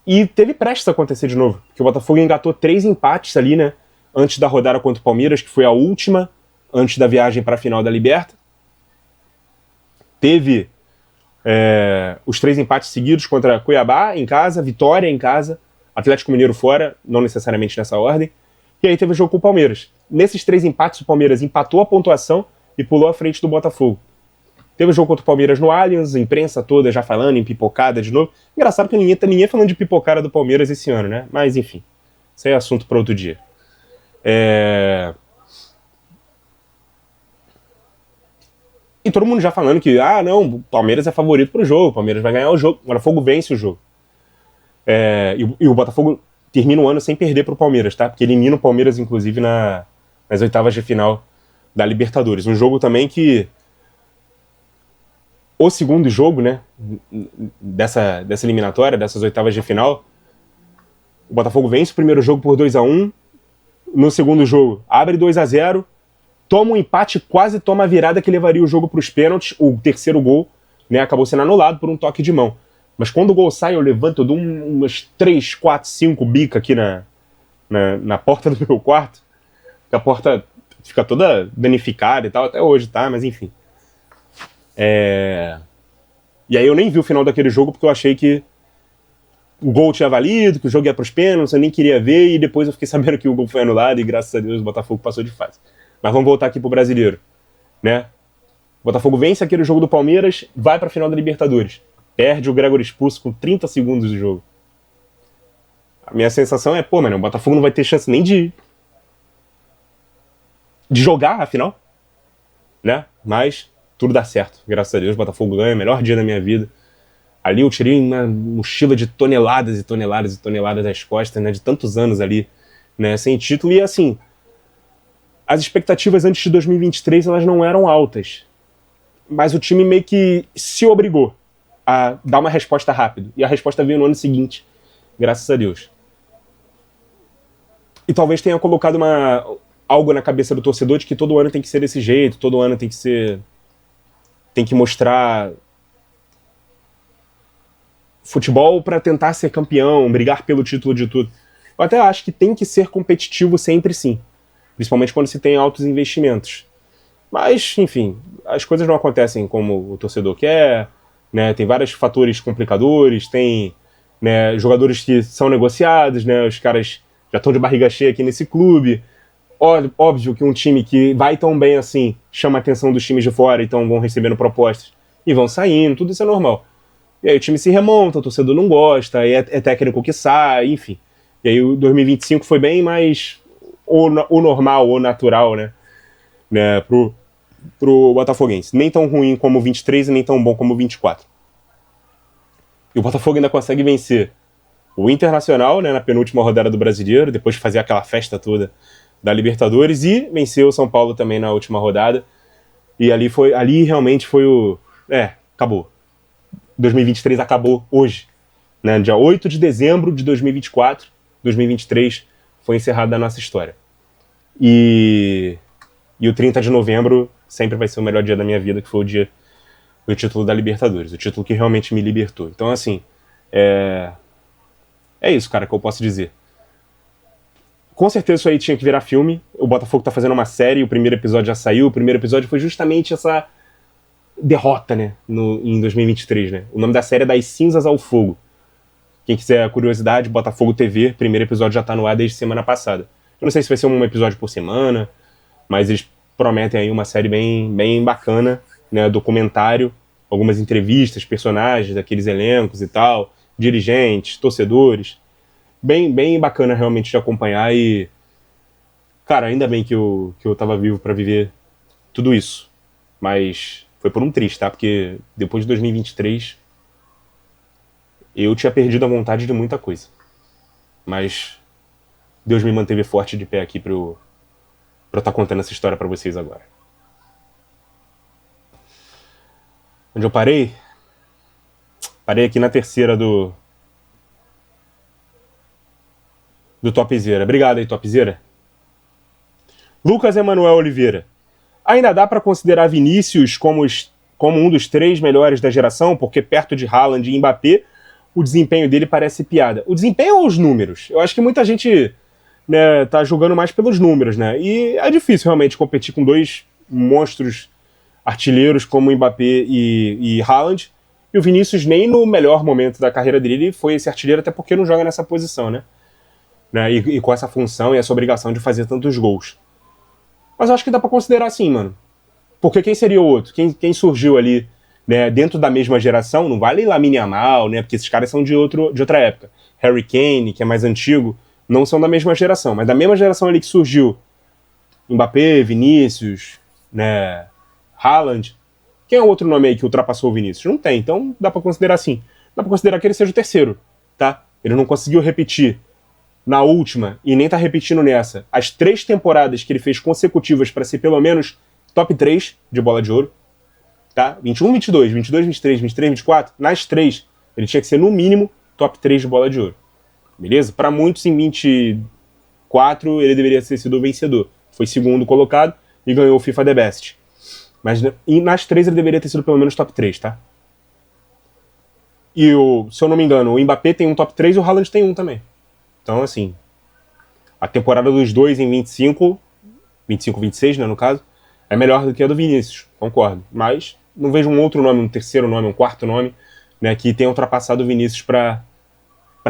E teve prestes a acontecer de novo, porque o Botafogo engatou 3 empates ali, né, antes da rodada contra o Palmeiras, que foi a última, antes da viagem pra final da Liberta. Teve os 3 empates seguidos contra Cuiabá em casa, Vitória em casa, Atlético Mineiro fora, não necessariamente nessa ordem. E aí teve o jogo com o Palmeiras. Nesses 3 empates, o Palmeiras empatou a pontuação e pulou à frente do Botafogo. Teve o jogo contra o Palmeiras no Allianz, a imprensa toda já falando em pipocada de novo. Engraçado que ninguém falando de pipocada do Palmeiras esse ano, né? Mas enfim, isso aí é assunto para outro dia. E todo mundo já falando que, não, o Palmeiras é favorito pro jogo, o Palmeiras vai ganhar o jogo, o Botafogo vence o jogo. E o Botafogo termina o ano sem perder pro Palmeiras, tá? Porque elimina o Palmeiras, inclusive, nas oitavas de final da Libertadores. Um jogo também que... O segundo jogo, né, dessa eliminatória, dessas oitavas de final, o Botafogo vence o primeiro jogo por 2-1, no segundo jogo abre 2-0, toma um empate, quase toma a virada que levaria o jogo para os pênaltis, o terceiro gol, né, acabou sendo anulado por um toque de mão. Mas quando o gol sai, eu levanto, eu dou umas 3, 4, 5 bica aqui na porta do meu quarto, que a porta fica toda danificada e tal, até hoje, tá? Mas enfim. E aí eu nem vi o final daquele jogo porque eu achei que o gol tinha valido, que o jogo ia para os pênaltis, eu nem queria ver, e depois eu fiquei sabendo que o gol foi anulado e graças a Deus o Botafogo passou de fase. Mas vamos voltar aqui pro brasileiro, né? O Botafogo vence aquele jogo do Palmeiras, vai para a final da Libertadores. Perde o Gregor expulso com 30 segundos de jogo. A minha sensação é, mano, o Botafogo não vai ter chance nem de jogar a final, né? Mas tudo dá certo, graças a Deus. O Botafogo ganha, melhor dia da minha vida. Ali eu tirei uma mochila de toneladas e toneladas e toneladas das costas, né? De tantos anos ali, né? Sem título. E assim, as expectativas antes de 2023, elas não eram altas. Mas o time meio que se obrigou a dar uma resposta rápido. E a resposta veio no ano seguinte, graças a Deus. E talvez tenha colocado algo na cabeça do torcedor de que todo ano tem que ser desse jeito, todo ano tem que mostrar futebol para tentar ser campeão, brigar pelo título de tudo. Eu até acho que tem que ser competitivo sempre sim, principalmente quando se tem altos investimentos. Mas, enfim, as coisas não acontecem como o torcedor quer, né? Tem vários fatores complicadores, tem, né, jogadores que são negociados, né? Os caras já estão de barriga cheia aqui nesse clube. Óbvio que um time que vai tão bem assim chama a atenção dos times de fora, então vão recebendo propostas e vão saindo, tudo isso é normal. E aí o time se remonta, o torcedor não gosta, aí é técnico que sai, enfim. E aí o 2025 foi bem mais o normal, o natural, né, pro Botafoguense. Nem tão ruim como o 23 e nem tão bom como o 24. E o Botafogo ainda consegue vencer o Internacional, né, na penúltima rodada do Brasileiro, depois de fazer aquela festa toda da Libertadores, e venceu o São Paulo também na última rodada. E ali realmente foi acabou. 2023 acabou hoje, né, dia 8 de dezembro de 2024, 2023 foi encerrada a nossa história. E o 30 de novembro sempre vai ser o melhor dia da minha vida, que foi o dia do título da Libertadores, o título que realmente me libertou. Então, assim, é isso, cara, que eu posso dizer. Com certeza isso aí tinha que virar filme. O Botafogo tá fazendo uma série, o primeiro episódio já saiu. O primeiro episódio foi justamente essa derrota, né, em 2023, né? O nome da série é Das Cinzas ao Fogo. Quem quiser curiosidade, Botafogo TV, primeiro episódio já tá no ar desde semana passada. Eu não sei se vai ser um episódio por semana, mas eles prometem aí uma série bem, bem bacana, né, documentário, algumas entrevistas, personagens daqueles elencos e tal, dirigentes, torcedores. Bem, bem bacana realmente de acompanhar e, cara, ainda bem que eu tava vivo pra viver tudo isso. Mas foi por um triste, tá? Porque depois de 2023 eu tinha perdido a vontade de muita coisa. Mas Deus me manteve forte de pé aqui pra eu estar contando essa história pra vocês agora. Onde eu parei? Parei aqui na terceira do Topzera. Obrigado aí, Topzera. Lucas Emanuel Oliveira. Ainda dá pra considerar Vinícius como um dos 3 melhores da geração, porque perto de Haaland e Mbappé, o desempenho dele parece piada. O desempenho ou os números? Eu acho que muita gente, né, tá jogando mais pelos números, né? E é difícil realmente competir com 2 monstros artilheiros como Mbappé e Haaland. E o Vinícius nem no melhor momento da carreira dele foi esse artilheiro, até porque não joga nessa posição, né? E com essa função e essa obrigação de fazer tantos gols. Mas eu acho que dá pra considerar assim, mano. Porque quem seria o outro? Quem surgiu ali, né, dentro da mesma geração, não vale Lamine Yamal, né? Porque esses caras são de outra época. Harry Kane, que é mais antigo, não são da mesma geração. Mas da mesma geração ali que surgiu Mbappé, Vinícius, né, Haaland. Quem é o outro nome aí que ultrapassou o Vinícius? Não tem, então dá pra considerar assim. Dá pra considerar que ele seja o terceiro, tá? Ele não conseguiu repetir na última, e nem tá repetindo nessa, as 3 temporadas que ele fez consecutivas para ser pelo menos top 3 de bola de ouro, tá? 21, 22, 22, 23, 23, 24, nas 3, ele tinha que ser no mínimo top 3 de bola de ouro. Beleza? Para muitos, em 24, ele deveria ter sido o vencedor. Foi segundo colocado e ganhou o FIFA The Best. Mas nas 3 ele deveria ter sido pelo menos top 3, tá? E se eu não me engano, o Mbappé tem um top 3 e o Haaland tem um também. Então, assim, a temporada dos dois em 25, 26, né, no caso, é melhor do que a do Vinícius, concordo. Mas não vejo um outro nome, um terceiro nome, um quarto nome, né, que tenha ultrapassado o Vinícius para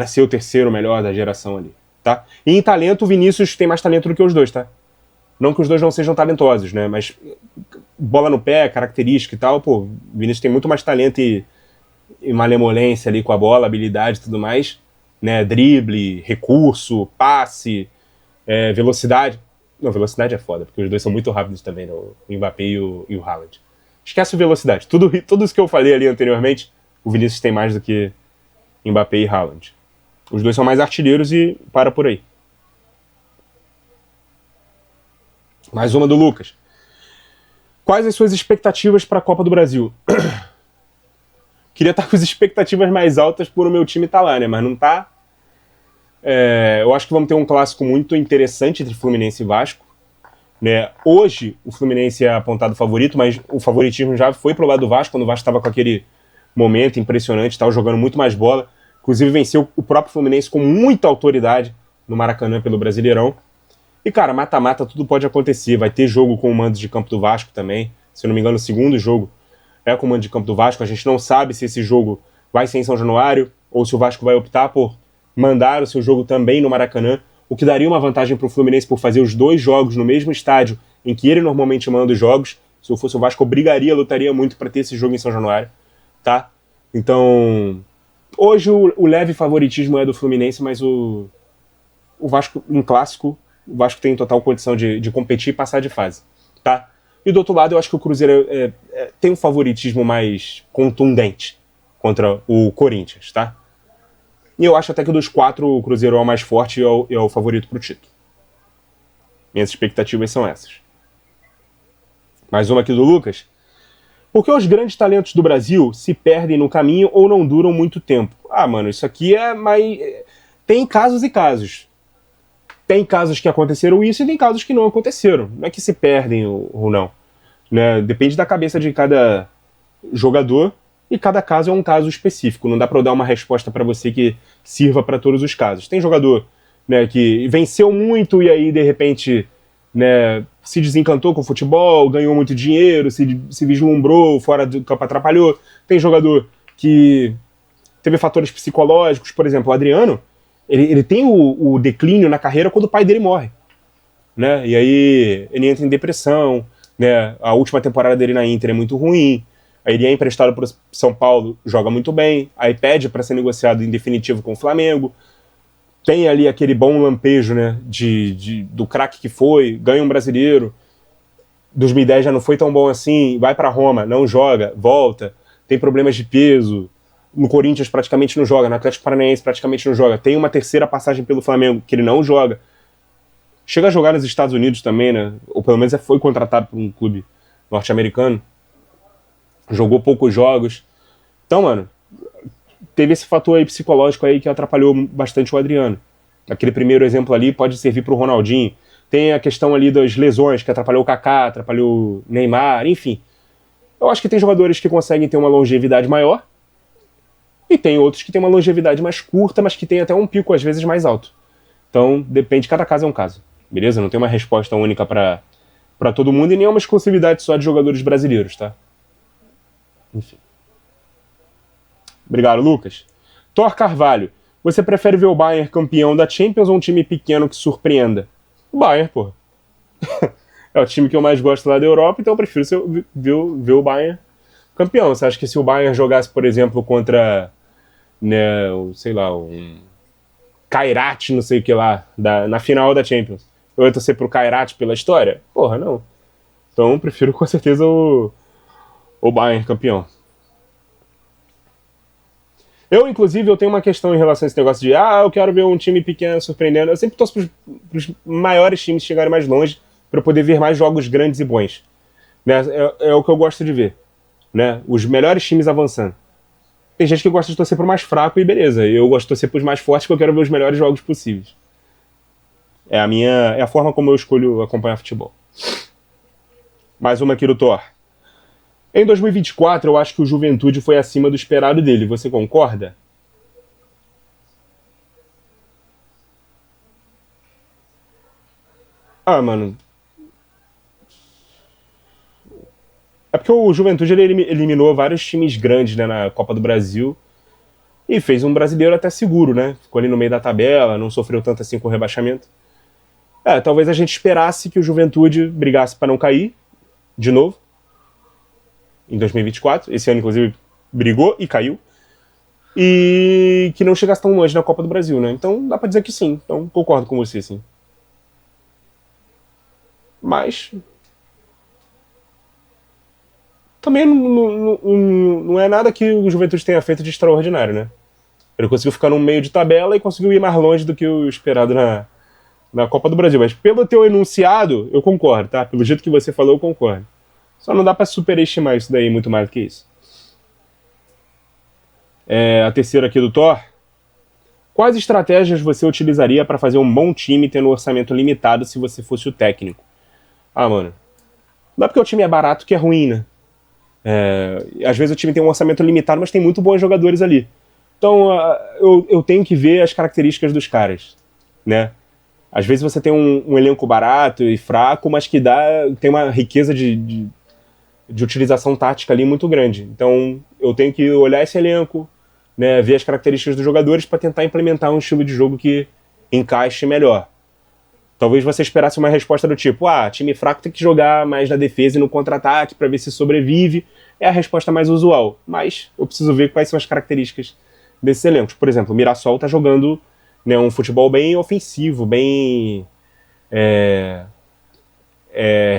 ser o terceiro melhor da geração ali, tá? E em talento, o Vinícius tem mais talento do que os dois, tá? Não que os dois não sejam talentosos, né, mas bola no pé, característica e tal, pô, o Vinícius tem muito mais talento e malemolência ali com a bola, habilidade e tudo mais, né, drible, recurso, passe, velocidade. Não, velocidade é foda, porque os dois são muito rápidos também, né, o Mbappé e o Haaland. Esquece a velocidade. Tudo isso que eu falei ali anteriormente, o Vinícius tem mais do que Mbappé e Haaland. Os dois são mais artilheiros e para por aí. Mais uma do Lucas. Quais as suas expectativas para a Copa do Brasil? Queria estar com as expectativas mais altas por o meu time estar lá, né? Mas não tá. Eu acho que vamos ter um clássico muito interessante entre Fluminense e Vasco. Né? Hoje, o Fluminense é apontado favorito, mas o favoritismo já foi pro lado do Vasco, quando o Vasco estava com aquele momento impressionante, estava jogando muito mais bola. Inclusive, venceu o próprio Fluminense com muita autoridade no Maracanã pelo Brasileirão. E, cara, mata-mata, tudo pode acontecer. Vai ter jogo com o mando de campo do Vasco também. Se eu não me engano, o segundo jogo é com o mando de campo do Vasco. A gente não sabe se esse jogo vai ser em São Januário ou se o Vasco vai optar por mandar o seu jogo também no Maracanã, o que daria uma vantagem para o Fluminense por fazer os dois jogos no mesmo estádio em que ele normalmente manda os jogos. Se eu fosse o Vasco, eu brigaria, lutaria muito para ter esse jogo em São Januário, tá? Então, hoje o leve favoritismo é do Fluminense, mas o Vasco, um clássico, o Vasco tem total condição de competir e passar de fase, tá? E do outro lado, eu acho que o Cruzeiro tem um favoritismo mais contundente contra o Corinthians, tá? E eu acho até que dos quatro, o Cruzeiro é o mais forte e é o favorito pro título. Minhas expectativas são essas. Mais uma aqui do Lucas. Por que os grandes talentos do Brasil se perdem no caminho ou não duram muito tempo? Ah, mano, isso aqui é mais... Tem casos e casos. Tem casos que aconteceram isso e tem casos que não aconteceram. Não é que se perdem ou não. Né? Depende da cabeça de cada jogador e cada caso é um caso específico. Não dá pra eu dar uma resposta pra você que sirva pra todos os casos. Tem jogador, né, que venceu muito e aí, de repente, né, se desencantou com o futebol, ganhou muito dinheiro, se vislumbrou, fora do campo atrapalhou. Tem jogador que teve fatores psicológicos, por exemplo, o Adriano, ele tem o declínio na carreira quando o pai dele morre. Né? E aí ele entra em depressão, né? A última temporada dele na Inter é muito ruim, aí ele é emprestado para o São Paulo, joga muito bem, aí pede para ser negociado em definitivo com o Flamengo, tem ali aquele bom lampejo, né, do craque que foi, ganha um brasileiro, 2010 já não foi tão bom assim, vai para Roma, não joga, volta, tem problemas de peso, no Corinthians praticamente não joga, no Atlético Paranaense praticamente não joga, tem uma terceira passagem pelo Flamengo que ele não joga, chega a jogar nos Estados Unidos também, né, ou pelo menos foi contratado por um clube norte-americano, jogou poucos jogos, então, mano, teve esse fator aí psicológico aí que atrapalhou bastante o Adriano. Aquele primeiro exemplo ali pode servir pro Ronaldinho. Tem a questão ali das lesões, que atrapalhou o Kaká, atrapalhou o Neymar, enfim. Eu acho que tem jogadores que conseguem ter uma longevidade maior e tem outros que têm uma longevidade mais curta, mas que tem até um pico, às vezes, mais alto. Então, depende, cada caso é um caso. Beleza? Não tem uma resposta única pra todo mundo e nem é uma exclusividade só de jogadores brasileiros, tá? Enfim. Obrigado, Lucas. Thor Carvalho, você prefere ver o Bayern campeão da Champions ou um time pequeno que surpreenda? O Bayern, porra. É o time que eu mais gosto lá da Europa, então eu prefiro ver o Bayern campeão. Você acha que se o Bayern jogasse, por exemplo, contra, né, sei lá, um Kairat, não sei o que lá, na final da Champions, eu ia torcer pro Kairat pela história? Porra, não. Então eu prefiro com certeza o Bayern campeão. Inclusive, eu tenho uma questão em relação a esse negócio de eu quero ver um time pequeno surpreendendo. Eu sempre torço pros maiores times chegarem mais longe para eu poder ver mais jogos grandes e bons. Né? É o que eu gosto de ver. Né? Os melhores times avançando. Tem gente que gosta de torcer pro mais fraco e beleza. Eu gosto de torcer pros mais fortes porque eu quero ver os melhores jogos possíveis. É a forma como eu escolho acompanhar futebol. Mais uma aqui do Thor. Em 2024, eu acho que o Juventude foi acima do esperado dele. Você concorda? Mano. É porque o Juventude ele eliminou vários times grandes, né, na Copa do Brasil e fez um brasileiro até seguro, né? Ficou ali no meio da tabela, não sofreu tanto assim com o rebaixamento. Talvez a gente esperasse que o Juventude brigasse para não cair de novo em 2024. Esse ano, inclusive, brigou e caiu. E que não chegasse tão longe na Copa do Brasil, né? Então dá pra dizer que sim. Então concordo com você, sim. Mas também não é nada que o Juventude tenha feito de extraordinário, né? Ele conseguiu ficar no meio de tabela e conseguiu ir mais longe do que o esperado na Copa do Brasil. Mas pelo teu enunciado, eu concordo, tá? Pelo jeito que você falou, eu concordo. Só não dá pra superestimar isso daí muito mais do que isso. A terceira aqui do Thor. Quais estratégias você utilizaria para fazer um bom time tendo um orçamento limitado se você fosse o técnico? Ah, mano, não é porque o time é barato que é ruim, né? Às vezes o time tem um orçamento limitado, mas tem muito bons jogadores ali. Então eu tenho que ver as características dos caras, né? Às vezes você tem um elenco barato e fraco, mas que tem uma riqueza de utilização tática ali muito grande. Então eu tenho que olhar esse elenco, né, ver as características dos jogadores para tentar implementar um estilo de jogo que encaixe melhor. Talvez você esperasse uma resposta do tipo, time fraco tem que jogar mais na defesa e no contra-ataque para ver se sobrevive. É a resposta mais usual, mas eu preciso ver quais são as características desses elencos. Por exemplo, o Mirassol está jogando, né, um futebol bem ofensivo, bem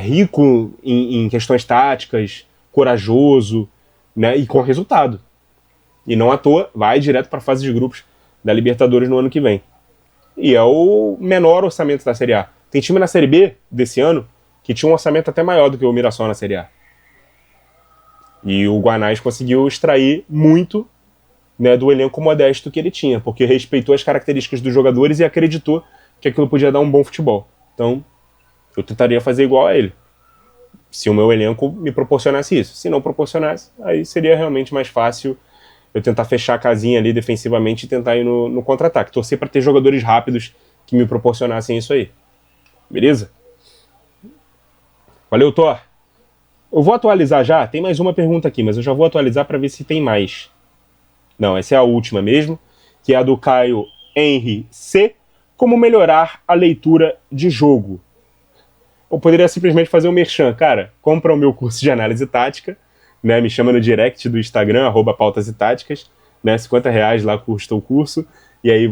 rico em questões táticas, corajoso, né, e com resultado. E não à toa, vai direto para a fase de grupos da Libertadores no ano que vem. E é o menor orçamento da Série A. Tem time na Série B desse ano que tinha um orçamento até maior do que o Mirassol na Série A. E o Guanás conseguiu extrair muito, né, do elenco modesto que ele tinha, porque respeitou as características dos jogadores e acreditou que aquilo podia dar um bom futebol. Então, eu tentaria fazer igual a ele, se o meu elenco me proporcionasse isso. Se não proporcionasse, aí seria realmente mais fácil eu tentar fechar a casinha ali defensivamente e tentar ir no contra-ataque. Torcer para ter jogadores rápidos que me proporcionassem isso aí. Beleza? Valeu, Thor. Eu vou atualizar já. Tem mais uma pergunta aqui, mas eu já vou atualizar para ver se tem mais. Não, essa é a última mesmo, que é a do Caio Henry C. Como melhorar a leitura de jogo? Eu poderia simplesmente fazer um merchan. Cara, compra o meu curso de análise tática, né, me chama no direct do Instagram, @pautas e táticas, né, R$50 lá custa o curso, e aí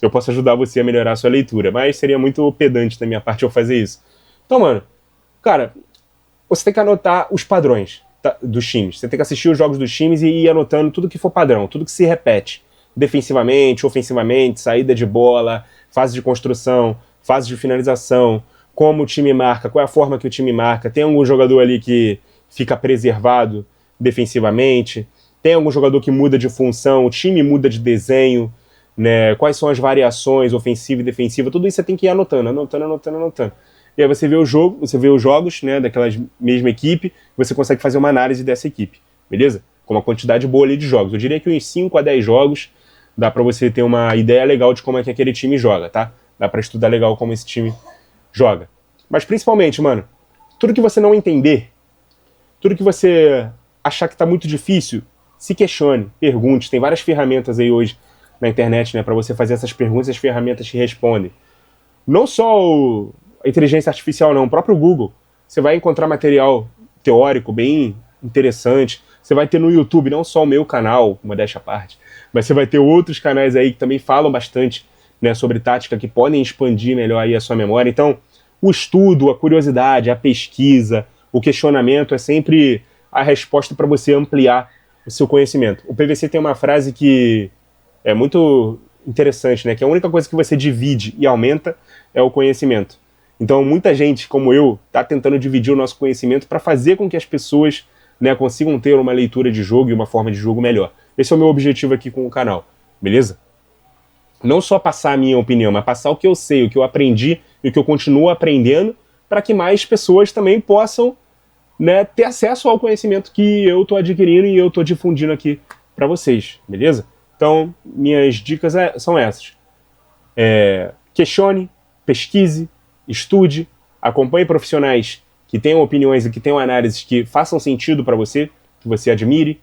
eu posso ajudar você a melhorar a sua leitura, mas seria muito pedante da minha parte eu fazer isso. Então, mano, cara, você tem que anotar os padrões dos times, você tem que assistir os jogos dos times e ir anotando tudo que for padrão, tudo que se repete, defensivamente, ofensivamente, saída de bola, fase de construção, fase de finalização, como o time marca, qual é a forma que o time marca, tem algum jogador ali que fica preservado defensivamente, tem algum jogador que muda de função, o time muda de desenho, né? Quais são as variações ofensiva e defensiva, tudo isso você tem que ir anotando. E aí você vê o jogo, você vê os jogos, né, daquela mesma equipe, você consegue fazer uma análise dessa equipe, beleza? Com uma quantidade boa ali de jogos. Eu diria que uns 5 a 10 jogos dá pra você ter uma ideia legal de como é que aquele time joga, tá? Dá pra estudar legal como esse time joga. Mas principalmente, mano, tudo que você não entender, tudo que você achar que tá muito difícil, se questione, pergunte. Tem várias ferramentas aí hoje na internet, né, para você fazer essas perguntas, as ferramentas te respondem. Não só a inteligência artificial, não, o próprio Google. Você vai encontrar material teórico bem interessante. Você vai ter no YouTube, não só o meu canal, modéstia à parte, mas você vai ter outros canais aí que também falam bastante, né, sobre tática, que podem expandir melhor aí a sua memória. Então, o estudo, a curiosidade, a pesquisa, o questionamento é sempre a resposta para você ampliar o seu conhecimento. O PVC tem uma frase que é muito interessante, né? Que a única coisa que você divide e aumenta é o conhecimento. Então, muita gente, como eu, está tentando dividir o nosso conhecimento para fazer com que as pessoas, né, consigam ter uma leitura de jogo e uma forma de jogo melhor. Esse é o meu objetivo aqui com o canal, beleza? Não só passar a minha opinião, mas passar o que eu sei, o que eu aprendi e o que eu continuo aprendendo, para que mais pessoas também possam, né, ter acesso ao conhecimento que eu estou adquirindo e eu estou difundindo aqui para vocês, beleza? Então, minhas dicas são essas. Questione, pesquise, estude, acompanhe profissionais que tenham opiniões e que tenham análises que façam sentido para você, que você admire.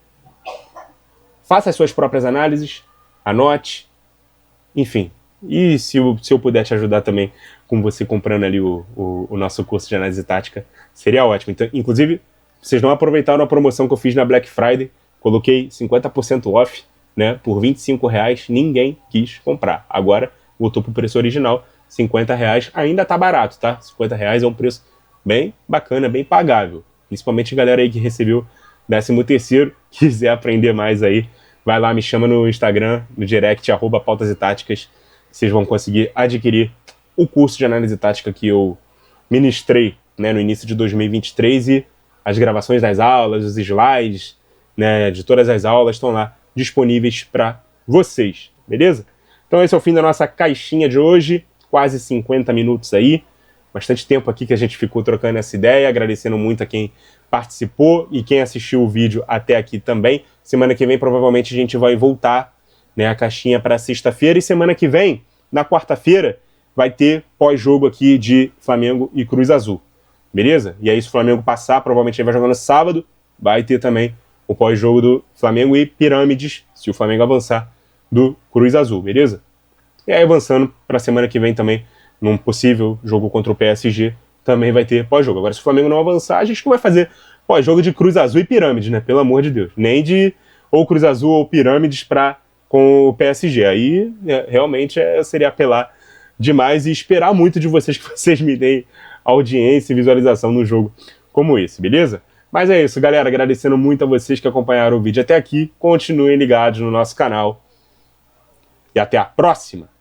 Faça as suas próprias análises, anote, enfim. E se eu puder te ajudar também com você comprando ali o nosso curso de análise tática, seria ótimo. Então, inclusive, vocês não aproveitaram a promoção que eu fiz na Black Friday, coloquei 50% off, né, por R$25, ninguém quis comprar. Agora, voltou pro preço original, R$50, ainda tá barato, tá? R$50 é um preço bem bacana, bem pagável. Principalmente a galera aí que recebeu 13º, quiser aprender mais aí, vai lá, me chama no Instagram, no direct, @pautas e táticas, vocês vão conseguir adquirir o curso de análise tática que eu ministrei, né, no início de 2023, e as gravações das aulas, os slides, né, de todas as aulas estão lá disponíveis para vocês, beleza? Então esse é o fim da nossa caixinha de hoje, quase 50 minutos aí, bastante tempo aqui que a gente ficou trocando essa ideia, agradecendo muito a quem participou e quem assistiu o vídeo até aqui também. Semana que vem provavelmente a gente vai voltar, né, a caixinha para sexta-feira, e semana que vem, na quarta-feira, vai ter pós-jogo aqui de Flamengo e Cruz Azul, beleza? E aí se o Flamengo passar, provavelmente ele vai jogar no sábado, vai ter também o pós-jogo do Flamengo e Pirâmides, se o Flamengo avançar, do Cruz Azul, beleza? E aí avançando para a semana que vem também, num possível jogo contra o PSG, também vai ter pós-jogo. Agora, se o Flamengo não avançar, a gente não vai fazer pós-jogo de Cruz Azul e Pirâmides, né? Pelo amor de Deus. Nem de ou Cruz Azul ou Pirâmides com o PSG. Aí, realmente, seria apelar demais e esperar muito de vocês, que vocês me deem audiência e visualização no jogo como esse, beleza? Mas é isso, galera. Agradecendo muito a vocês que acompanharam o vídeo até aqui. Continuem ligados no nosso canal. E até a próxima!